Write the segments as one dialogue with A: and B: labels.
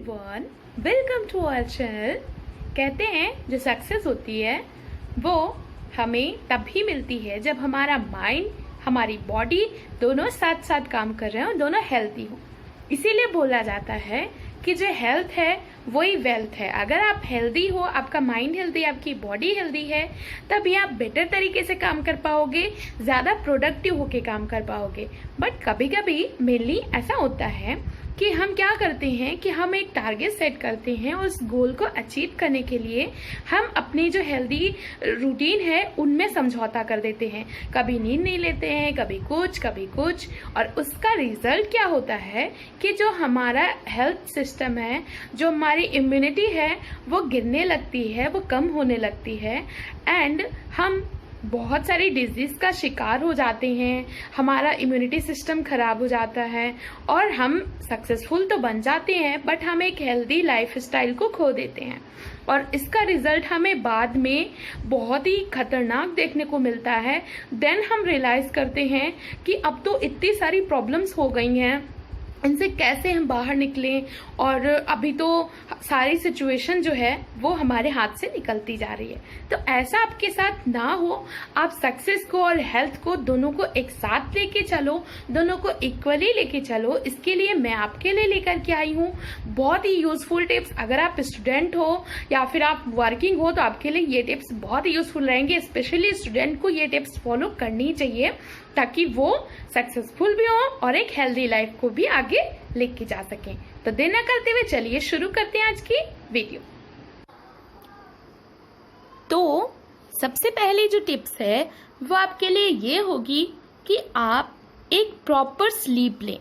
A: Everyone, welcome to our channel. कहते हैं जो सक्सेस होती है वो हमें तभी मिलती है जब हमारा माइंड, हमारी बॉडी दोनों साथ साथ काम कर रहे हो, दोनों हेल्थी हो। इसीलिए बोला जाता है कि जो हेल्थ है वही वेल्थ है। अगर आप हेल्दी हो, आपका माइंड हेल्दी, आपकी बॉडी हेल्दी है, तभी आप बेटर तरीके से काम कर पाओगे, ज़्यादा प्रोडक्टिव होके काम कर पाओगे। बट कभी कभी मेनली ऐसा होता है कि हम क्या करते हैं कि हम एक टारगेट सेट करते हैं और उस गोल को अचीव करने के लिए हम अपनी जो हेल्दी रूटीन है उनमें समझौता कर देते हैं। कभी नींद नहीं लेते हैं, कभी कुछ, और उसका रिजल्ट क्या होता है कि जो हमारा हेल्थ सिस्टम है, जो हमारी इम्यूनिटी है, वो गिरने लगती है, वो कम होने लगती है एंड हम बहुत सारी डिजीज का शिकार हो जाते हैं। हमारा इम्यूनिटी सिस्टम खराब हो जाता है और हम सक्सेसफुल तो बन जाते हैं बट हम एक हेल्दी लाइफ स्टाइल को खो देते हैं और इसका रिजल्ट हमें बाद में बहुत ही खतरनाक देखने को मिलता है। देन हम रियलाइज करते हैं कि अब तो इतनी सारी प्रॉब्लम्स हो गई हैं, इनसे कैसे हम बाहर निकलें, और अभी तो सारी सिचुएशन जो है वो हमारे हाथ से निकलती जा रही है। तो ऐसा आपके साथ ना हो, आप सक्सेस को और हेल्थ को दोनों को एक साथ लेके चलो, दोनों को इक्वली लेके चलो। इसके लिए मैं आपके लिए लेकर के आई हूँ बहुत ही यूजफुल टिप्स। अगर आप स्टूडेंट हो या फिर आप वर्किंग हो तो आपके लिए ये टिप्स बहुत ही यूजफुल रहेंगे। स्पेशली स्टूडेंट को ये टिप्स फॉलो करनी चाहिए ताकि वो सक्सेसफुल भी हो और एक हेल्दी लाइफ को भी आगे लेके जा सकें। तो देर न करते हुए चलिए शुरू करते हैं आज की वीडियो। तो सबसे पहली जो टिप्स है वो आपके लिए ये होगी कि आप एक प्रॉपर स्लीप लें।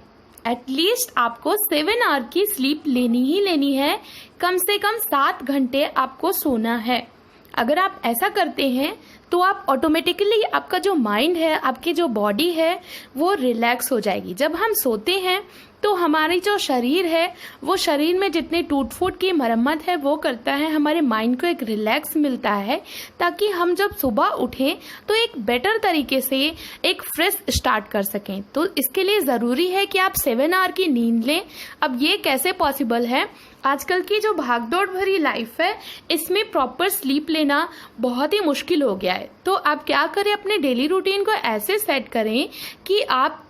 A: एटलीस्ट आपको 7 आवर की स्लीप लेनी ही लेनी है। कम से कम 7 घंटे आपको सोना है। अगर आप ऐसा करते हैं तो आप ऑटोमेटिकली, आपका जो माइंड है, आपकी जो बॉडी है, वो रिलैक्स हो जाएगी। जब हम सोते हैं तो हमारी जो शरीर है वो शरीर में जितने टूट फूट की मरम्मत है वो करता है, हमारे माइंड को एक रिलैक्स मिलता है ताकि हम जब सुबह उठें तो एक बेटर तरीके से एक फ्रेश स्टार्ट कर सकें। तो इसके लिए ज़रूरी है कि आप 7 आवर की नींद लें। अब ये कैसे पॉसिबल है? आजकल की जो भागदौड़ भरी लाइफ है इसमें प्रॉपर स्लीप लेना बहुत ही मुश्किल हो गया है। तो आप क्या करें, अपने डेली रूटीन को ऐसे सेट करें कि आप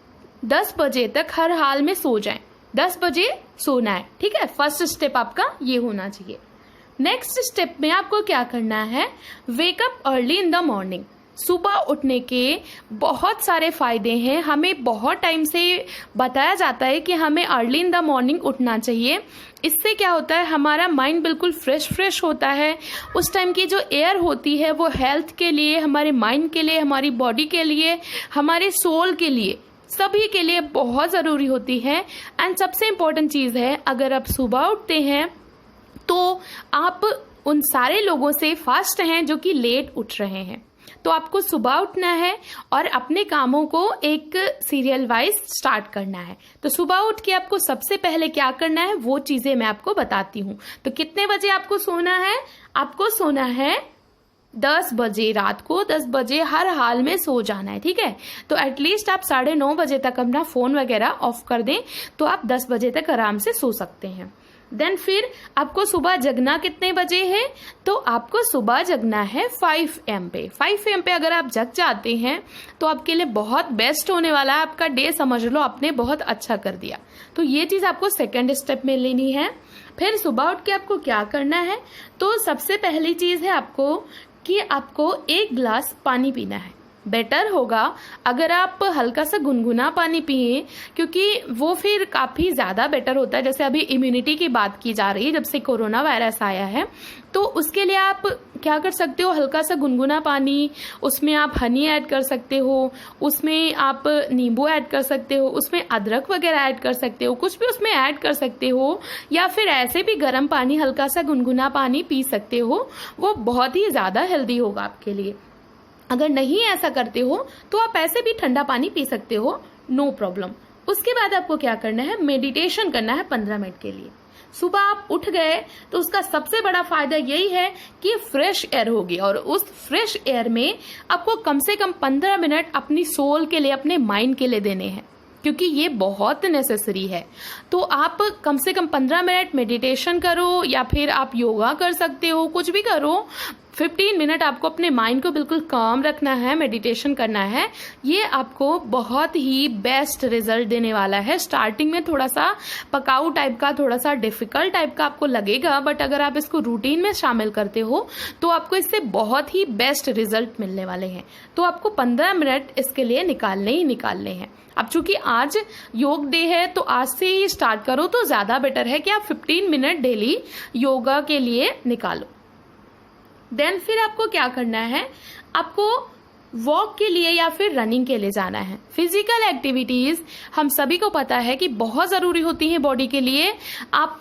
A: 10 बजे तक हर हाल में सो जाएं। 10 बजे सोना है, ठीक है। फर्स्ट स्टेप आपका ये होना चाहिए। नेक्स्ट स्टेप में आपको क्या करना है, wake up early in the morning. सुबह उठने के बहुत सारे फायदे हैं। हमें बहुत टाइम से बताया जाता है कि हमें अर्ली इन द मॉर्निंग उठना चाहिए। इससे क्या होता है, हमारा माइंड बिल्कुल फ्रेश होता है। उस टाइम की जो एयर होती है वो हेल्थ के लिए, हमारे माइंड के लिए, हमारी बॉडी के लिए, हमारे सोल के लिए, सभी के लिए बहुत ज़रूरी होती है। एंड सबसे इम्पोर्टेंट चीज़ है, अगर आप सुबह उठते हैं तो आप उन सारे लोगों से फास्ट हैं जो कि लेट उठ रहे हैं। तो आपको सुबह उठना है और अपने कामों को एक सीरियल वाइज स्टार्ट करना है। तो सुबह उठ के आपको सबसे पहले क्या करना है वो चीज़ें मैं आपको बताती हूँ। तो कितने बजे आपको सोना है? आपको सोना है 10 बजे, रात को 10 बजे हर हाल में सो जाना है, ठीक है। तो एटलीस्ट आप 9:30 बजे तक अपना फ़ोन वगैरह ऑफ कर दें तो आप 10 बजे तक आराम से सो सकते हैं। देन फिर आपको सुबह जगना कितने बजे है? तो आपको सुबह जगना है 5 AM पे। 5 AM पे अगर आप जग जाते हैं तो आपके लिए बहुत बेस्ट होने वाला है। आपका डे समझ लो आपने बहुत अच्छा कर दिया। तो ये चीज़ आपको सेकंड स्टेप में लेनी है। फिर सुबह उठ के आपको क्या करना है? तो सबसे पहली चीज़ है आपको कि आपको 1 गिलास पानी पीना है। बेटर होगा अगर आप हल्का सा गुनगुना पानी पिए, क्योंकि वो फिर काफ़ी ज़्यादा बेटर होता है। जैसे अभी इम्यूनिटी की बात की जा रही है, जब से कोरोना वायरस आया है, तो उसके लिए आप क्या कर सकते हो, हल्का सा गुनगुना पानी, उसमें आप हनी ऐड कर सकते हो, उसमें आप नींबू ऐड कर सकते हो, उसमें अदरक वगैरह ऐड कर सकते हो, कुछ भी उसमें ऐड कर सकते हो, या फिर ऐसे भी गर्म पानी, हल्का सा गुनगुना पानी पी सकते हो। वो बहुत ही ज़्यादा हेल्दी होगा आपके लिए। अगर नहीं ऐसा करते हो तो आप ऐसे भी ठंडा पानी पी सकते हो, नो प्रॉब्लम। उसके बाद आपको क्या करना है, मेडिटेशन करना है 15 मिनट के लिए। सुबह आप उठ गए तो उसका सबसे बड़ा फायदा यही है कि फ्रेश एयर होगी, और उस फ्रेश एयर में आपको कम से कम 15 मिनट अपनी सोल के लिए, अपने माइंड के लिए देने हैं। क्योंकि ये बहुत नेसेसरी है। तो आप कम से कम 15 मिनट मेडिटेशन करो या फिर आप योगा कर सकते हो, कुछ भी करो। 15 मिनट आपको अपने माइंड को बिल्कुल काम रखना है, मेडिटेशन करना है। ये आपको बहुत ही बेस्ट रिजल्ट देने वाला है। स्टार्टिंग में थोड़ा सा पकाऊ टाइप का, थोड़ा सा डिफिकल्ट टाइप का आपको लगेगा, बट अगर आप इसको रूटीन में शामिल करते हो तो आपको इससे बहुत ही बेस्ट रिजल्ट मिलने वाले हैं। तो आपको 15 मिनट इसके लिए निकालने ही निकालने हैं। अब चूंकि आज योग डे है तो आज से ही स्टार्ट करो तो ज्यादा बेटर है कि आप 15 मिनट डेली योगा के लिए निकालो। देन फिर आपको क्या करना है, आपको वॉक के लिए या फिर रनिंग के लिए जाना है। फिजिकल एक्टिविटीज हम सभी को पता है कि बहुत जरूरी होती है बॉडी के लिए। आप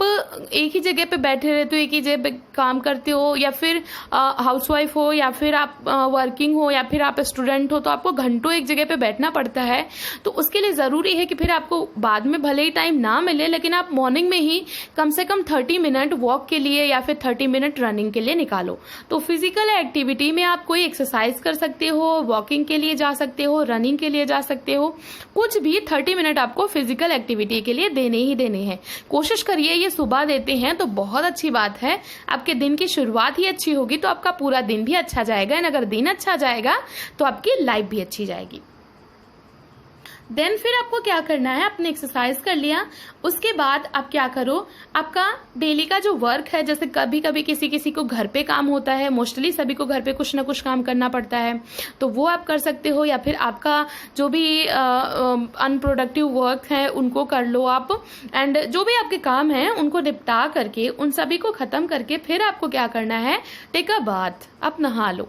A: एक ही जगह पे बैठे रहते हो, एक ही जगह पे काम करते हो, या फिर हाउसवाइफ हो, या फिर आप वर्किंग हो, या फिर आप स्टूडेंट हो, तो आपको घंटों एक जगह पे बैठना पड़ता है। तो उसके लिए जरूरी है कि फिर आपको बाद में भले ही टाइम ना मिले, लेकिन आप मॉर्निंग में ही कम से कम 30 मिनट वॉक के लिए या फिर 30 मिनट रनिंग के लिए निकालो। तो फिजिकल एक्टिविटी में आप कोई एक्सरसाइज कर सकते हो, वॉकिंग के लिए जा सकते हो, रनिंग के लिए जा सकते हो, कुछ भी 30 मिनट आपको फिजिकल एक्टिविटी के लिए देने ही देने हैं। कोशिश करिए ये सुबह देते हैं तो बहुत अच्छी बात है। आपके दिन की शुरुआत ही अच्छी होगी तो आपका पूरा दिन भी अच्छा जाएगा, एंड अगर दिन अच्छा जाएगा तो आपकी लाइफ भी अच्छी जाएगी। देन फिर आपको क्या करना है, आपने एक्सरसाइज कर लिया, उसके बाद आप क्या करो, आपका डेली का जो वर्क है, जैसे कभी कभी किसी किसी को घर पे काम होता है, मोस्टली सभी को घर पे कुछ ना कुछ काम करना पड़ता है, तो वो आप कर सकते हो, या फिर आपका जो भी अनप्रोडक्टिव वर्क है उनको कर लो आप। एंड जो भी आपके काम है उनको निपटा करके, उन सभी को खत्म करके फिर आपको क्या करना है, टेक अ बाथ, आप नहा लो।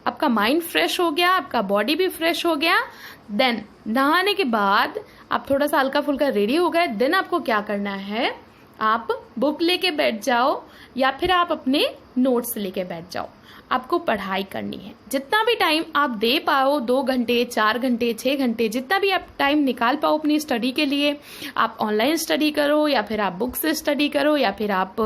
A: आपका माइंड फ्रेश हो गया, आपका बॉडी भी फ्रेश हो गया। देन नहाने के बाद आप थोड़ा सा हल्का फुल्का रेडी हो गए। देन आपको क्या करना है, आप बुक लेके बैठ जाओ या फिर आप अपने नोट्स लेके बैठ जाओ। आपको पढ़ाई करनी है। जितना भी टाइम आप दे पाओ, 2 घंटे, 4 घंटे, 6 घंटे, जितना भी आप टाइम निकाल पाओ अपनी स्टडी के लिए, आप ऑनलाइन स्टडी करो या फिर आप बुक से स्टडी करो या फिर आप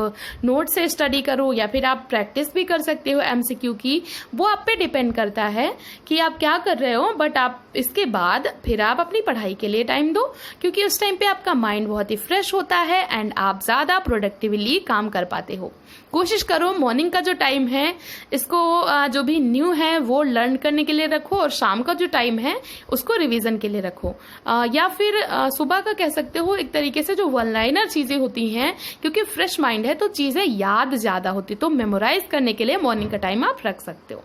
A: नोट से स्टडी करो या फिर आप प्रैक्टिस भी कर सकते हो एमसीक्यू की। वो आप पे डिपेंड करता है कि आप क्या कर रहे हो, बट आप इसके बाद फिर आप अपनी पढ़ाई के लिए टाइम दो, क्योंकि उस टाइम पे आपका माइंड बहुत ही फ्रेश होता है एंड आप ज्यादा प्रोडक्टिवली काम कर पाते हो। कोशिश करो मॉर्निंग का जो टाइम है इसको जो भी न्यू है वो लर्न करने के लिए रखो, और शाम का जो टाइम है उसको रिवीजन के लिए रखो, या फिर सुबह का कह सकते हो। एक तरीके से जो वन लाइनर चीजें होती हैं, क्योंकि फ्रेश माइंड है तो चीजें याद ज्यादा होती, तो मेमोराइज करने के लिए मॉर्निंग का टाइम आप रख सकते हो।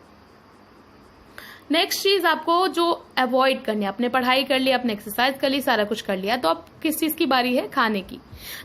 A: नेक्स्ट चीज आपको जो अवॉइड करनी है, आपने पढ़ाई कर ली, आपने एक्सरसाइज कर ली, सारा कुछ कर लिया, तो अब किस चीज की बारी है, खाने की।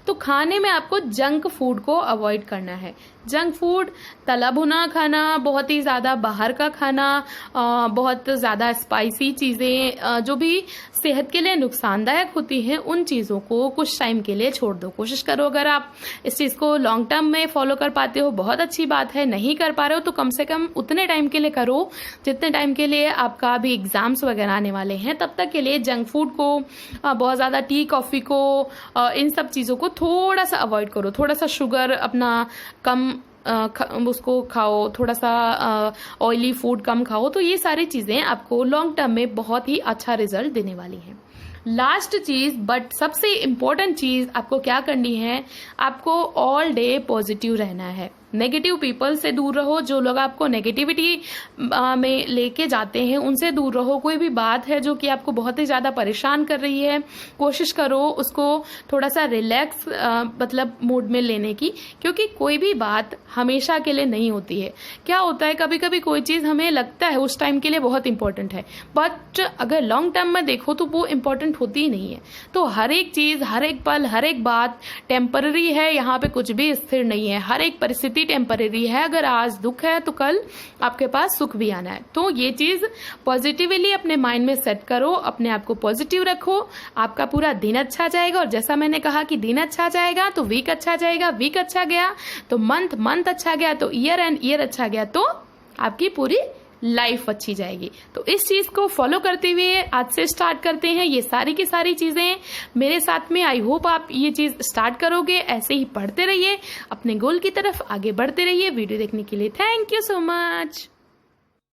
A: तो खाने में आपको जंक फूड को अवॉइड करना है। जंक फूड, तला भुना खाना, बहुत ही ज्यादा बाहर का खाना, बहुत ज्यादा स्पाइसी चीजें, जो भी सेहत के लिए नुकसानदायक होती हैं, उन चीजों को कुछ टाइम के लिए छोड़ दो। कोशिश करो अगर आप इस चीज को लॉन्ग टर्म में फॉलो कर पाते हो, बहुत अच्छी बात है। नहीं कर पा रहे हो तो कम से कम उतने टाइम के लिए करो जितने टाइम के लिए आपका अभी एग्जाम्स वगैरह आने वाले हैं। तब तक के लिए जंक फूड को, बहुत ज्यादा टी कॉफी को, इन सब चीजों को थोड़ा सा अवॉइड करो। थोड़ा सा शुगर अपना कम उसको खाओ, थोड़ा सा ऑयली फूड कम खाओ। तो ये सारी चीजें आपको लॉन्ग टर्म में बहुत ही अच्छा रिजल्ट देने वाली हैं। लास्ट चीज बट सबसे इम्पोर्टेंट चीज आपको क्या करनी है, आपको ऑल डे पॉजिटिव रहना है। नेगेटिव पीपल से दूर रहो। जो लोग आपको नेगेटिविटी में लेके जाते हैं उनसे दूर रहो। कोई भी बात है जो कि आपको बहुत ही ज्यादा परेशान कर रही है, कोशिश करो उसको थोड़ा सा रिलैक्स मतलब मूड में लेने की, क्योंकि कोई भी बात हमेशा के लिए नहीं होती है। क्या होता है, कभी कभी कोई चीज हमें लगता है उस टाइम के लिए बहुत इंपॉर्टेंट है, बट अगर लॉन्ग टर्म में देखो तो वो इंपॉर्टेंट होती ही नहीं है। तो हर एक चीज, हर एक पल, हर एक बात टेम्पररी है। यहाँ पे कुछ भी स्थिर नहीं है। हर एक परिस्थिति टेम्पररी है। अगर आज दुख है तो कल आपके पास सुख भी आना है। तो ये चीज पॉजिटिवली अपने माइंड में सेट करो, अपने आप को पॉजिटिव रखो, आपका पूरा दिन अच्छा जाएगा। और जैसा मैंने कहा कि दिन अच्छा जाएगा तो वीक अच्छा जाएगा, वीक अच्छा गया तो मंथ अच्छा गया तो ईयर एंड ईयर अच्छा गया तो आपकी पूरी लाइफ अच्छी जाएगी। तो इस चीज को फॉलो करते हुए आज से स्टार्ट करते हैं ये सारी की सारी चीजें मेरे साथ में। आई होप आप ये चीज स्टार्ट करोगे। ऐसे ही पढ़ते रहिए, अपने गोल की तरफ आगे बढ़ते रहिए। वीडियो देखने के लिए थैंक यू सो मच।